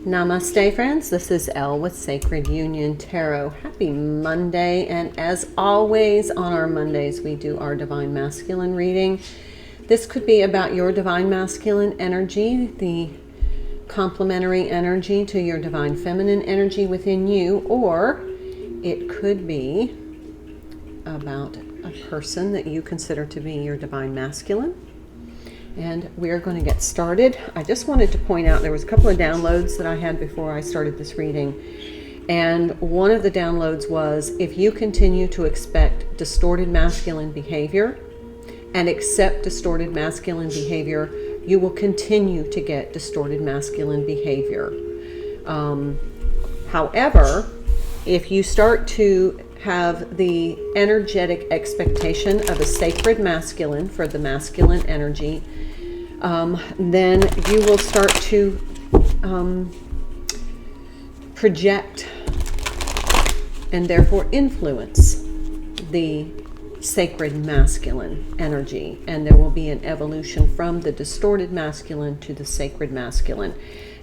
Namaste, friends. This is Elle with Sacred Union Tarot. Happy Monday. And as always, on our Mondays, we do our Divine Masculine reading. This could be about your Divine Masculine energy, the complementary energy to your Divine Feminine energy within you, or it could be about a person that you consider to be your Divine Masculine. And we are going to get started. I just wanted to point out there was a couple of downloads that I had before I started this reading. And one of the downloads was, if you continue to expect distorted masculine behavior and accept distorted masculine behavior, you will continue to get distorted masculine behavior. However, if you start to have the energetic expectation of a sacred masculine for the masculine energy, then you will start to project and therefore influence the sacred masculine energy, and there will be an evolution from the distorted masculine to the sacred masculine.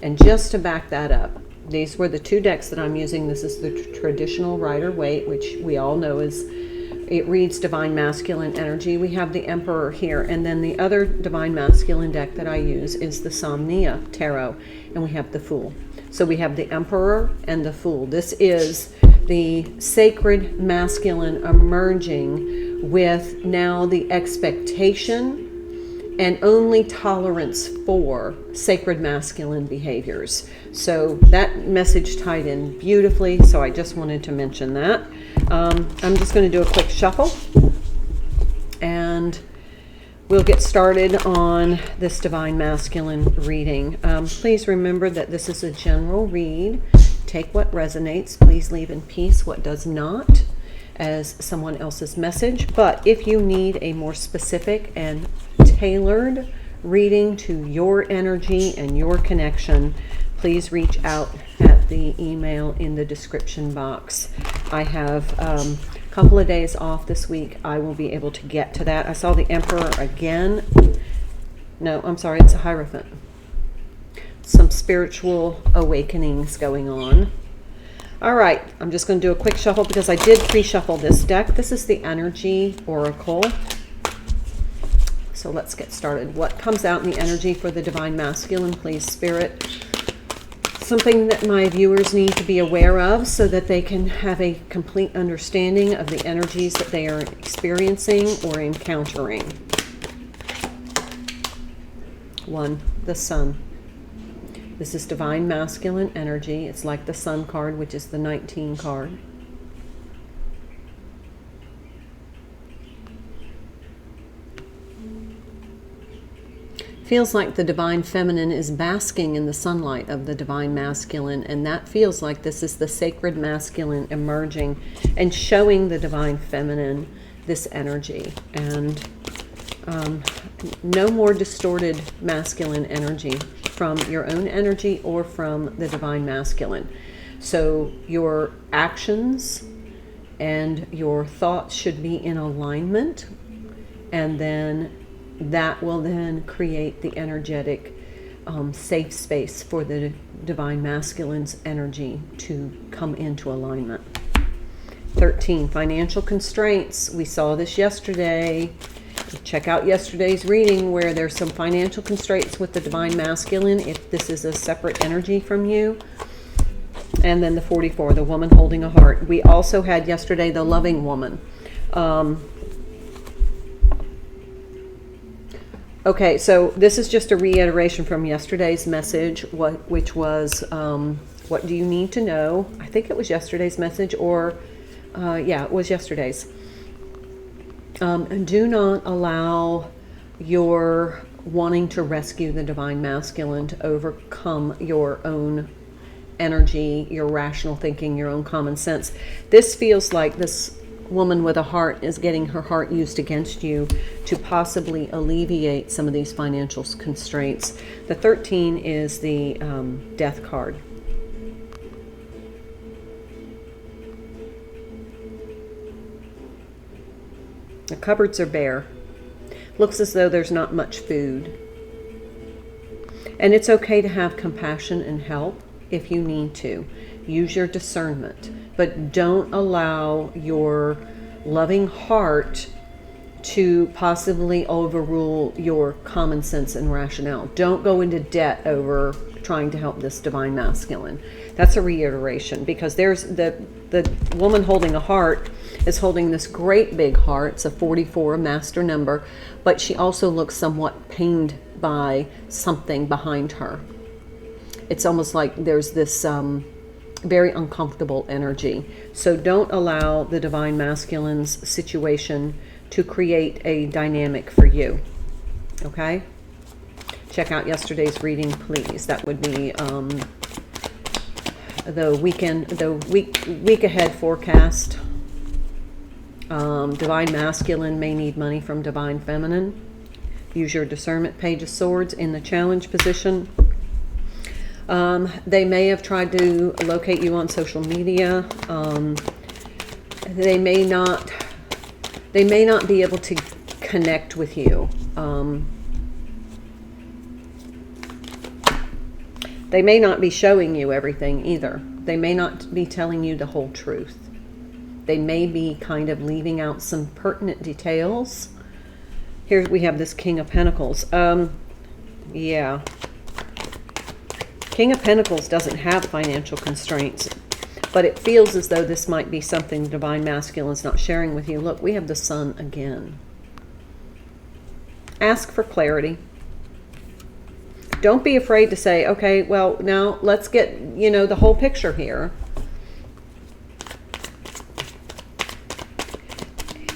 And just to back that up, these were the two decks that I'm using. This is the traditional Rider-Waite, which we all know it reads Divine Masculine energy. We have the Emperor here, and then the other Divine Masculine deck that I use is the Somnia Tarot, and we have the Fool. So we have the Emperor and the Fool. This is the sacred masculine emerging with now the expectation and only tolerance for sacred masculine behaviors. So that message tied in beautifully, so I just wanted to mention that. I'm just going to do a quick shuffle, and we'll get started on this Divine Masculine reading. Please remember that this is a general read. Take what resonates. Please leave in peace what does not as someone else's message. But if you need a more specific and tailored reading to your energy and your connection, please reach out at the email in the description box. I have a couple of days off this week. I will be able to get to that. I saw the Emperor again. No, I'm sorry, it's a Hierophant. Some spiritual awakenings going on. All right, I'm just going to do a quick shuffle because I did pre-shuffle this deck. This is the Energy Oracle. So let's get started. What comes out in the energy for the Divine Masculine, please, Spirit? Something that my viewers need to be aware of so that they can have a complete understanding of the energies that they are experiencing or encountering. 1, the Sun. This is Divine Masculine energy. It's like the Sun card, which is the 19 card. Feels like the Divine Feminine is basking in the sunlight of the Divine Masculine, and that feels like this is the Sacred Masculine emerging and showing the Divine Feminine this energy. And no more distorted masculine energy from your own energy or from the Divine Masculine. So your actions and your thoughts should be in alignment, and then that will then create the energetic safe space for the Divine Masculine's energy to come into alignment. 13, financial constraints. We saw this yesterday. Check out yesterday's reading where there's some financial constraints with the Divine Masculine, if this is a separate energy from you. And then the 44, the woman holding a heart. We also had yesterday the loving woman. Okay, so this is just a reiteration from yesterday's message, which was, what do you need to know? I think it was yesterday's message, or, yeah, it was yesterday's. Do not allow your wanting to rescue the Divine Masculine to overcome your own energy, your rational thinking, your own common sense. This feels like this woman with a heart is getting her heart used against you to possibly alleviate some of these financial constraints. The 13 is the Death card. The cupboards are bare. Looks as though there's not much food. And it's okay to have compassion and help if you need to. Use your discernment, but don't allow your loving heart to possibly overrule your common sense and rationale. Don't go into debt over trying to help this divine masculine. That's a reiteration, because there's the woman holding a heart is holding this great big heart. It's a 44, a master number, but she also looks somewhat pained by something behind her. It's almost like there's this very uncomfortable energy. So don't allow the divine masculine's situation to create a dynamic for you. Okay? Check out yesterday's reading, please. That would be the week ahead forecast. Divine masculine may need money from divine feminine. Use your discernment. Page of Swords in the challenge position. They may have tried to locate you on social media. They may not be able to connect with you. They may not be showing you everything either. They may not be telling you the whole truth. They may be kind of leaving out some pertinent details. Here we have this King of Pentacles. Yeah. King of Pentacles doesn't have financial constraints, but it feels as though this might be something the divine masculine is not sharing with you. Look, we have the Sun again. Ask for clarity. Don't be afraid to say, okay, well, now let's get, the whole picture here.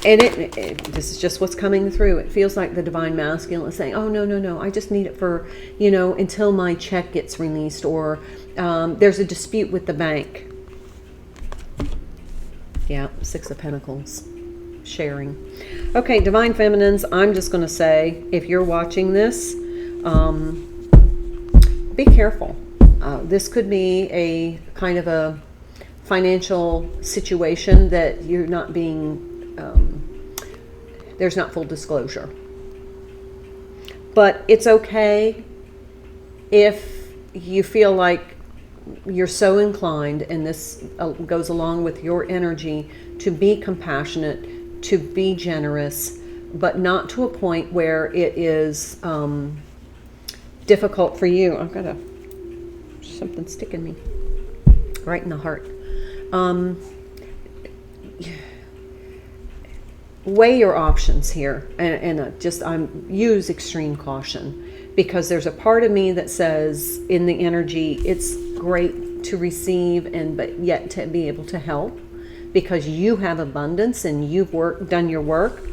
And this is just what's coming through. It feels like the divine masculine is saying, oh, no, I just need it for, until my check gets released, or there's a dispute with the bank. Yeah, Six of Pentacles, sharing. Okay, divine feminines, I'm just going to say, if you're watching this, be careful. This could be a kind of a financial situation that you're not being, there's not full disclosure. But it's okay if you feel like you're so inclined, and this goes along with your energy, to be compassionate, to be generous, but not to a point where it is difficult for you. I've got something sticking me right in the heart. Weigh your options here, and use extreme caution, because there's a part of me that says in the energy it's great to receive but yet to be able to help, because you have abundance and you've done your work.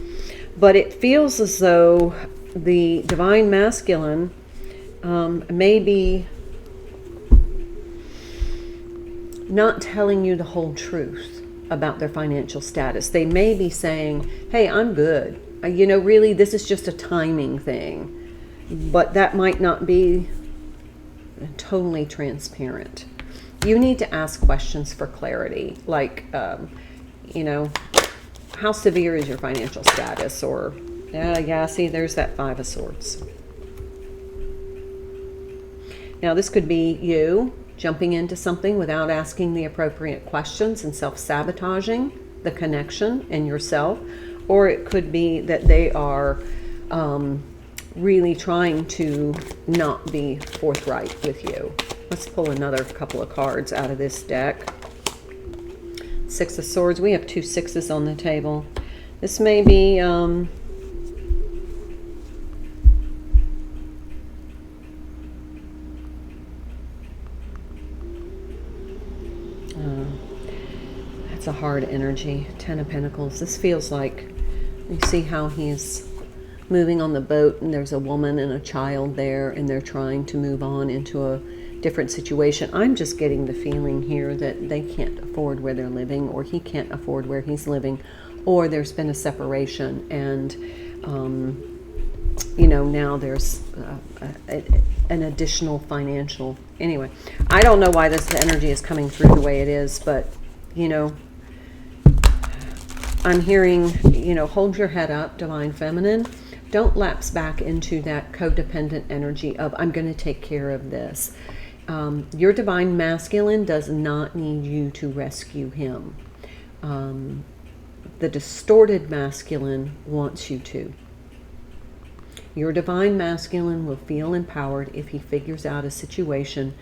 But it feels as though the divine masculine may be not telling you the whole truth about their financial status. They may be saying, hey, I'm good. Really, this is just a timing thing. But that might not be totally transparent. You need to ask questions for clarity, like, how severe is your financial status? Or, see, there's that Five of Swords. Now, this could be you jumping into something without asking the appropriate questions and self-sabotaging the connection and yourself. Or it could be that they are really trying to not be forthright with you. Let's pull another couple of cards out of this deck. Six of Swords. We have two sixes on the table. This may be that's a hard energy. Ten of Pentacles. This feels like, you see how he's moving on the boat, and there's a woman and a child there, and they're trying to move on into a different situation. I'm just getting the feeling here that they can't afford where they're living, or he can't afford where he's living, or there's been a separation, and now there's an additional financial. Anyway, I don't know why this energy is coming through the way it is, but I'm hearing, hold your head up, divine feminine. Don't lapse back into that codependent energy of, I'm going to take care of this. Your divine masculine does not need you to rescue him. The distorted masculine wants you to. Your divine masculine will feel empowered if he figures out this situation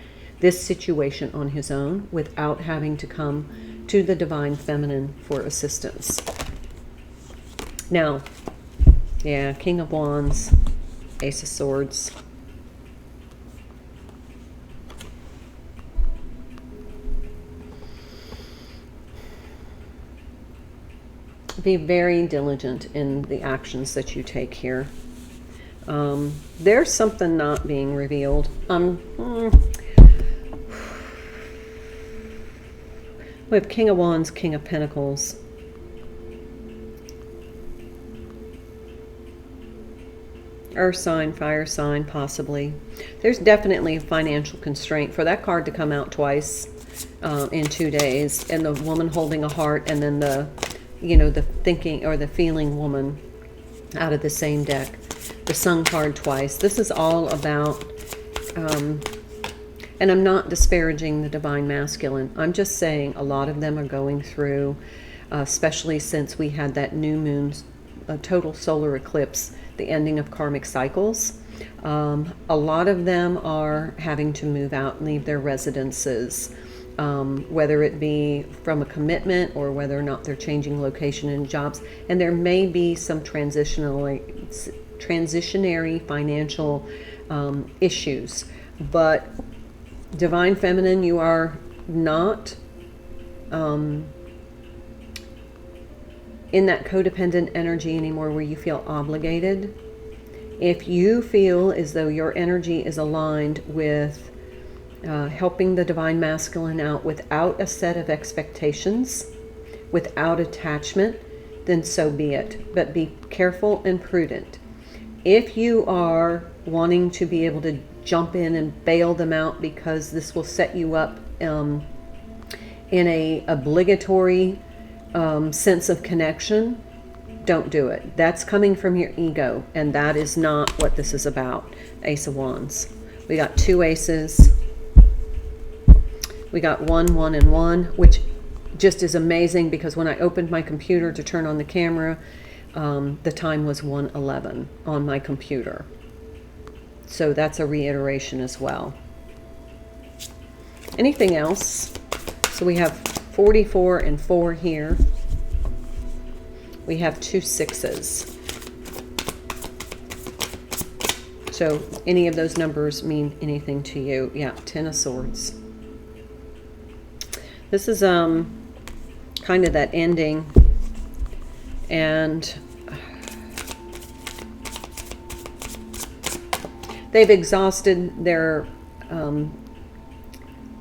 on his own without having to come to the divine feminine for assistance. Now, yeah, King of Wands, Ace of Swords. Be very diligent in the actions that you take here. There's something not being revealed. We have King of Wands, King of Pentacles. Earth sign, fire sign, possibly. There's definitely a financial constraint for that card to come out twice in 2 days. And the woman holding a heart, and then the thinking or the feeling woman out of the same deck. The Sun card twice. This is all about, and I'm not disparaging the divine masculine. I'm just saying a lot of them are going through, especially since we had that new moon, a total solar eclipse, the ending of karmic cycles. A lot of them are having to move out and leave their residences, whether it be from a commitment or whether or not they're changing location and jobs. And there may be some transitionary financial issues. But divine feminine, you are not in that codependent energy anymore where you feel obligated. If you feel as though your energy is aligned with helping the divine masculine out without a set of expectations, without attachment, then so be it. But be careful and prudent. If you are wanting to be able to jump in and bail them out because this will set you up in a obligatory sense of connection, don't do it. That's coming from your ego, and that is not what this is about. Ace of Wands. We got 2 aces. We got 1, 1, and 1, which just is amazing because when I opened my computer to turn on the camera, the time was 1:11 on my computer. So that's a reiteration as well. Anything else? So we have 44 and 4 here. We have 2 6s. So any of those numbers mean anything to you? Yeah, 10 of Swords. This is kind of that ending, and they've exhausted their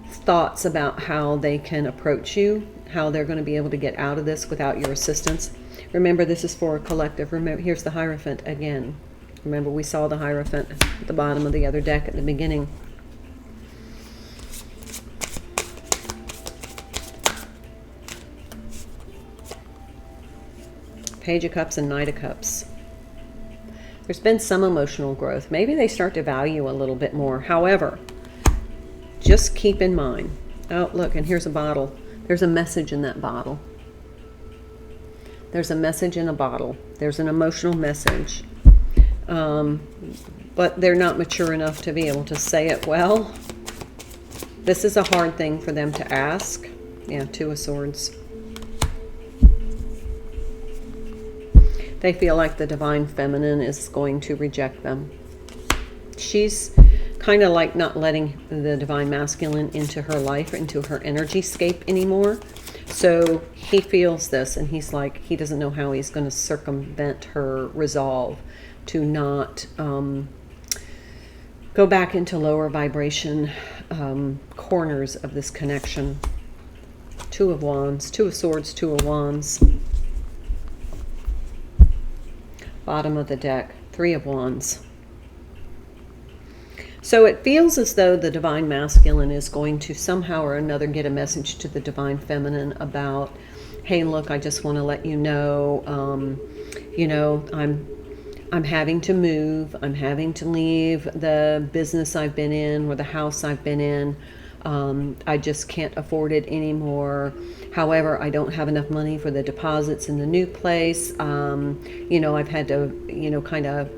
thoughts about how they can approach you, how they're going to be able to get out of this without your assistance. Remember, this is for a collective. Remember, here's the Hierophant again. Remember, we saw the Hierophant at the bottom of the other deck at the beginning. Page of Cups and Knight of Cups. There's been some emotional growth. Maybe they start to value a little bit more. However, just keep in mind. Oh, look, and here's a bottle. There's a message in that bottle. There's a message in a bottle. There's an emotional message. But they're not mature enough to be able to say it well. This is a hard thing for them to ask. Yeah, 2 of Swords. They feel like the divine feminine is going to reject them. She's kind of like not letting the divine masculine into her life, into her energy scape anymore. So he feels this, and he's like, he doesn't know how he's going to circumvent her resolve to not go back into lower vibration corners of this connection. 2 of Wands, 2 of Swords, 2 of Wands. Bottom of the deck, 3 of Wands. So it feels as though the divine masculine is going to somehow or another get a message to the divine feminine about, hey, look, I just want to let you know, I'm I'm having to move. I'm having to leave the business I've been in or the house I've been in. I just can't afford it anymore. However, I don't have enough money for the deposits in the new place. I've had to, kind of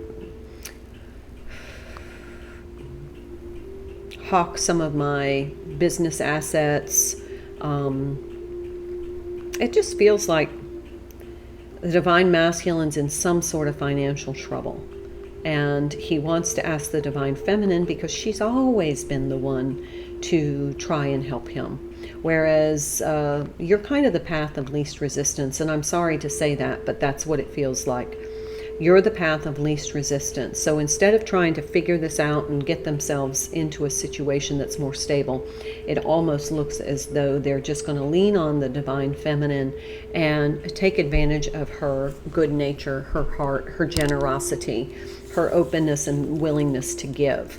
hawk some of my business assets. It just feels like the Divine Masculine's in some sort of financial trouble. And he wants to ask the Divine Feminine, because she's always been the one to try and help him. Whereas you're kind of the path of least resistance. And I'm sorry to say that, but that's what it feels like. You're the path of least resistance. So instead of trying to figure this out and get themselves into a situation that's more stable, it almost looks as though they're just going to lean on the Divine Feminine and take advantage of her good nature, her heart, her generosity, her openness and willingness to give.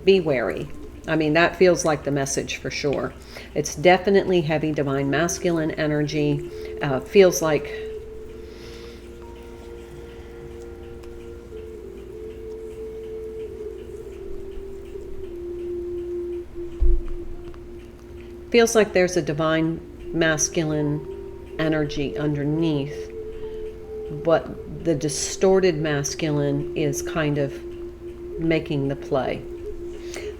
Be wary. I mean, that feels like the message for sure. It's definitely heavy Divine Masculine energy. Feels like there's a Divine Masculine energy underneath, but the distorted masculine is kind of making the play.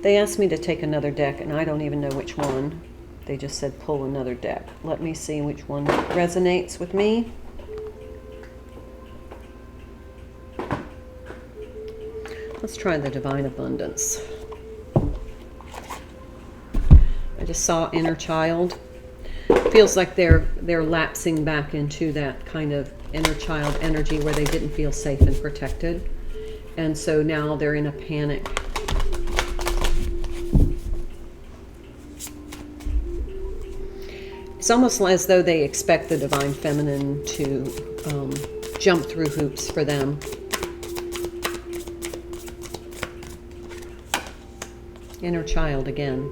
They asked me to take another deck, and I don't even know which one. They just said pull another deck. Let me see which one resonates with me. Let's try the Divine Abundance. I just saw inner child. Feels like they're lapsing back into that kind of inner child energy where they didn't feel safe and protected. And so now they're in a panic. It's almost as though they expect the Divine Feminine to jump through hoops for them. Inner child again.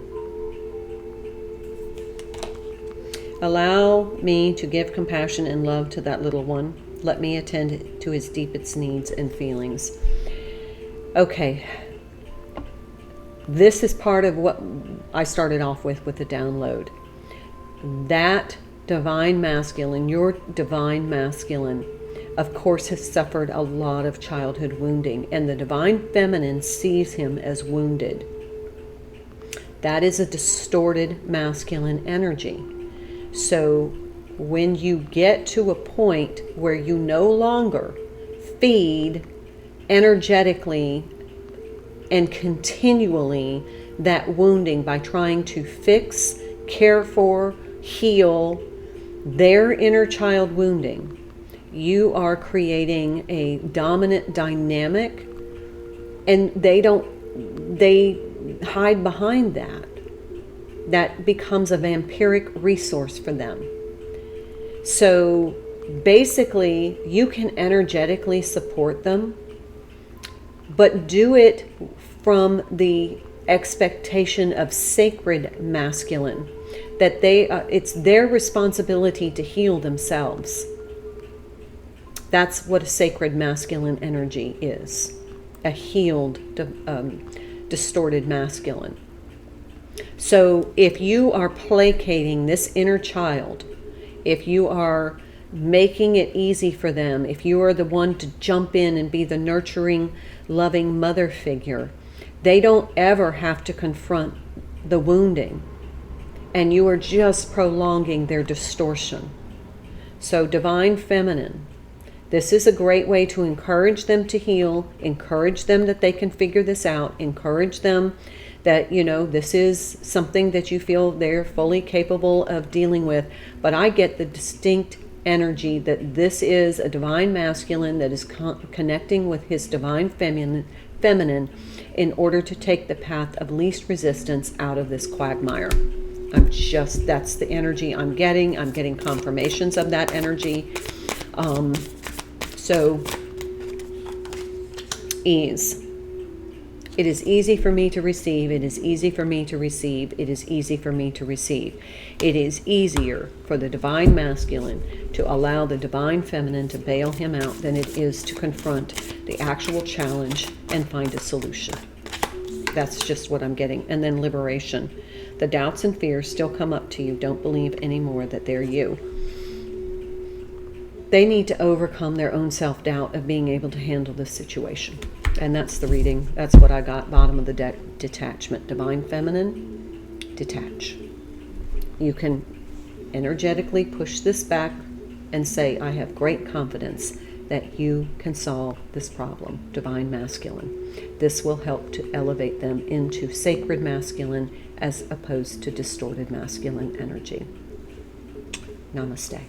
Allow me to give compassion and love to that little one. Let me attend to his deepest needs and feelings. Okay. This is part of what I started off with the download. That Divine Masculine, your Divine Masculine, of course, has suffered a lot of childhood wounding, and the Divine Feminine sees him as wounded. That is a distorted masculine energy. So when you get to a point where you no longer feed energetically and continually that wounding by trying to fix, care for, heal their inner child wounding, you are creating a dominant dynamic, and they hide behind that. That becomes a vampiric resource for them. So basically, you can energetically support them, but do it from the expectation of sacred masculine, that it's their responsibility to heal themselves. That's what a sacred masculine energy is, a healed, distorted masculine. So if you are placating this inner child, if you are making it easy for them, if you are the one to jump in and be the nurturing, loving mother figure, they don't ever have to confront the wounding, and you are just prolonging their distortion. So Divine Feminine, this is a great way to encourage them to heal, encourage them that they can figure this out, encourage them that, this is something that you feel they're fully capable of dealing with. But I get the distinct energy that this is a Divine Masculine that is connecting with his Divine Feminine in order to take the path of least resistance out of this quagmire. That's the energy I'm getting. I'm getting confirmations of that energy. So, ease. It is easy for me to receive. It is easy for me to receive. It is easy for me to receive. It is easier for the divine masculine to allow the divine feminine to bail him out than it is to confront the actual challenge and find a solution. That's just what I'm getting. And then liberation. The doubts and fears still come up to you. Don't believe anymore that they're you. They need to overcome their own self-doubt of being able to handle this situation. And that's the reading. That's what I got. Bottom of the deck, detachment. Divine feminine, detach. You can energetically push this back and say, I have great confidence that you can solve this problem, divine masculine. This will help to elevate them into sacred masculine as opposed to distorted masculine energy. Namaste.